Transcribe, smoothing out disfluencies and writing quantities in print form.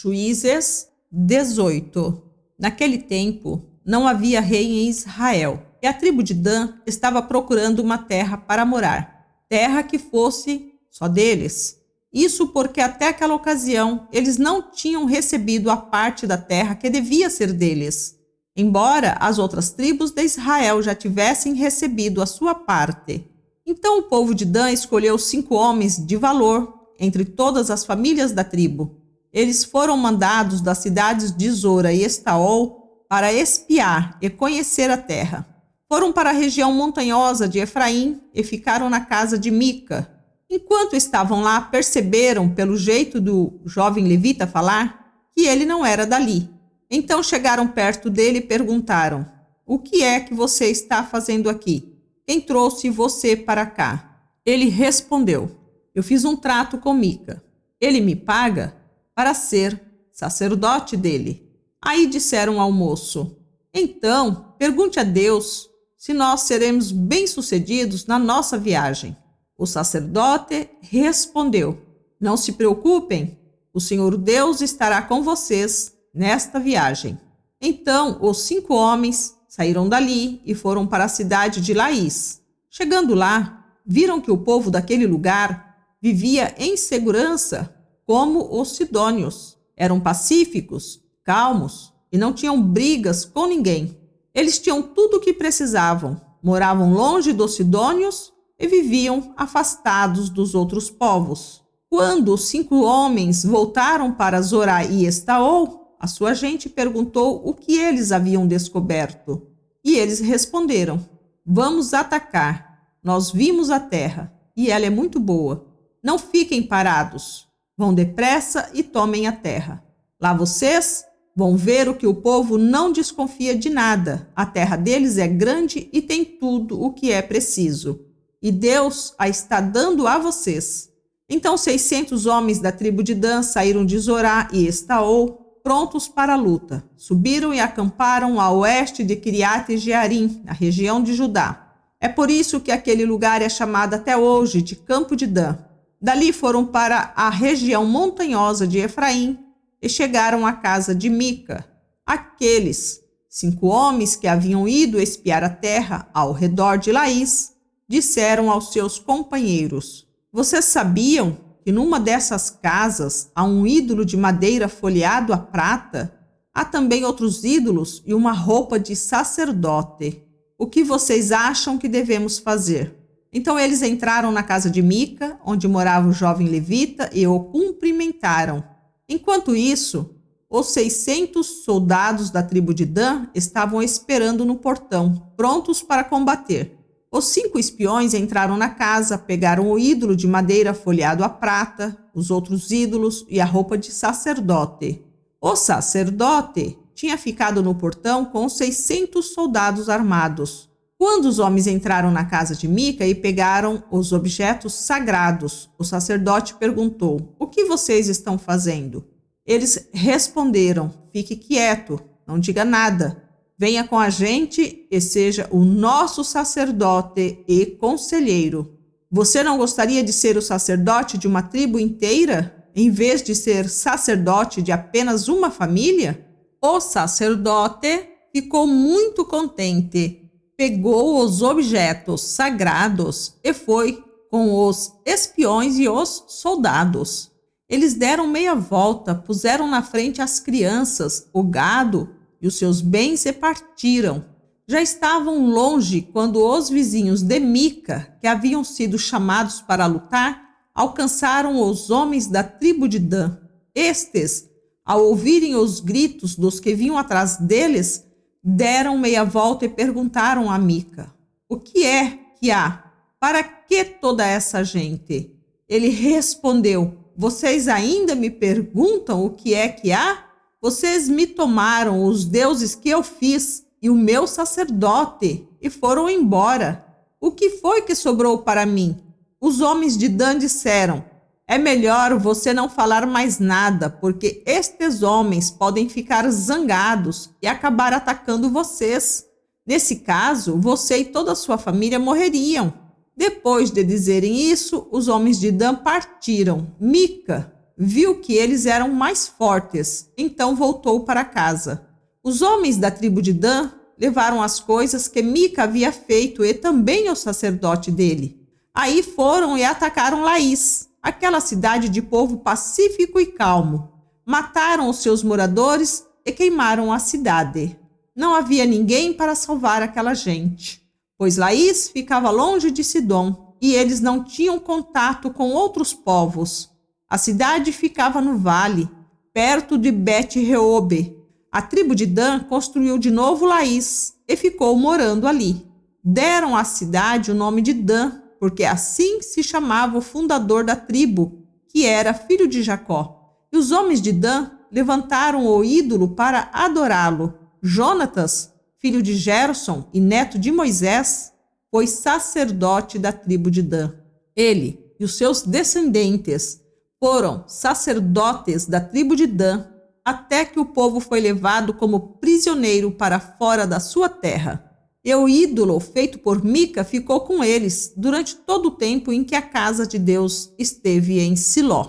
Juízes 18. Naquele tempo, não havia rei em Israel, e a tribo de Dan estava procurando uma terra para morar, terra que fosse só deles. Isso porque até aquela ocasião eles não tinham recebido a parte da terra que devia ser deles, embora as outras tribos de Israel já tivessem recebido a sua parte. Então o povo de Dan escolheu 5 homens de valor entre todas as famílias da tribo. Eles foram mandados das cidades de Zora e Estaol para espiar e conhecer a terra. Foram para a região montanhosa de Efraim e ficaram na casa de Mica. Enquanto estavam lá, perceberam, pelo jeito do jovem levita falar, que ele não era dali. Então chegaram perto dele e perguntaram: "O que é que você está fazendo aqui? Quem trouxe você para cá?" Ele respondeu: "Eu fiz um trato com Mica. Ele me paga para ser sacerdote dele." Aí disseram ao moço: "Então, pergunte a Deus se nós seremos bem-sucedidos na nossa viagem." O sacerdote respondeu: "Não se preocupem, o Senhor Deus estará com vocês nesta viagem." Então os 5 homens saíram dali e foram para a cidade de Laís. Chegando lá, viram que o povo daquele lugar vivia em segurança, como os sidônios. Eram pacíficos, calmos e não tinham brigas com ninguém. Eles tinham tudo o que precisavam, moravam longe dos sidônios e viviam afastados dos outros povos. Quando os 5 homens voltaram para Zorá e Estaol, a sua gente perguntou o que eles haviam descoberto. E eles responderam: "Vamos atacar. Nós vimos a terra e ela é muito boa. Não fiquem parados. Vão depressa e tomem a terra. Lá vocês vão ver o que o povo não desconfia de nada. A terra deles é grande e tem tudo o que é preciso. E Deus a está dando a vocês." Então 600 homens da tribo de Dan saíram de Zorá e Estaol, prontos para a luta. Subiram e acamparam a oeste de Kiriat Jearim, na região de Judá. É por isso que aquele lugar é chamado até hoje de Campo de Dan. Dali foram para a região montanhosa de Efraim e chegaram à casa de Mica. Aqueles 5 homens que haviam ido espiar a terra ao redor de Laís disseram aos seus companheiros: "Vocês sabiam que numa dessas casas há um ídolo de madeira folheado a prata? Há também outros ídolos e uma roupa de sacerdote. O que vocês acham que devemos fazer?" Então eles entraram na casa de Mica, onde morava o jovem levita, e o cumprimentaram. Enquanto isso, os 600 soldados da tribo de Dan estavam esperando no portão, prontos para combater. Os 5 espiões entraram na casa, pegaram o ídolo de madeira folheado a prata, os outros ídolos e a roupa de sacerdote. O sacerdote tinha ficado no portão com os 600 soldados armados. Quando os homens entraram na casa de Mica e pegaram os objetos sagrados, o sacerdote perguntou: "O que vocês estão fazendo?" Eles responderam: "Fique quieto, não diga nada. Venha com a gente e seja o nosso sacerdote e conselheiro. Você não gostaria de ser o sacerdote de uma tribo inteira, em vez de ser sacerdote de apenas uma família?" O sacerdote ficou muito contente. Pegou os objetos sagrados e foi com os espiões e os soldados. Eles deram meia volta, puseram na frente as crianças, o gado e os seus bens e partiram. Já estavam longe quando os vizinhos de Mica, que haviam sido chamados para lutar, alcançaram os homens da tribo de Dan. Estes, ao ouvirem os gritos dos que vinham atrás deles, deram meia volta e perguntaram a Mica: "O que é que há? Para que toda essa gente?" Ele respondeu: "Vocês ainda me perguntam o que é que há? Vocês me tomaram os deuses que eu fiz e o meu sacerdote e foram embora. O que foi que sobrou para mim?" Os homens de Dan disseram: "É melhor você não falar mais nada, porque estes homens podem ficar zangados e acabar atacando vocês. Nesse caso, você e toda a sua família morreriam." Depois de dizerem isso, os homens de Dan partiram. Mica viu que eles eram mais fortes, então voltou para casa. Os homens da tribo de Dan levaram as coisas que Mica havia feito e também o sacerdote dele. Aí foram e atacaram Laís, aquela cidade de povo pacífico e calmo. Mataram os seus moradores e queimaram a cidade. Não havia ninguém para salvar aquela gente, pois Laís ficava longe de Sidom e eles não tinham contato com outros povos. A cidade ficava no vale, perto de Bet-Reobe. A tribo de Dan construiu de novo Laís e ficou morando ali. Deram à cidade o nome de Dan, porque assim se chamava o fundador da tribo, que era filho de Jacó. E os homens de Dan levantaram o ídolo para adorá-lo. Jonatas, filho de Gerson e neto de Moisés, foi sacerdote da tribo de Dan. Ele e os seus descendentes foram sacerdotes da tribo de Dan até que o povo foi levado como prisioneiro para fora da sua terra. E o ídolo feito por Mica ficou com eles durante todo o tempo em que a casa de Deus esteve em Siló.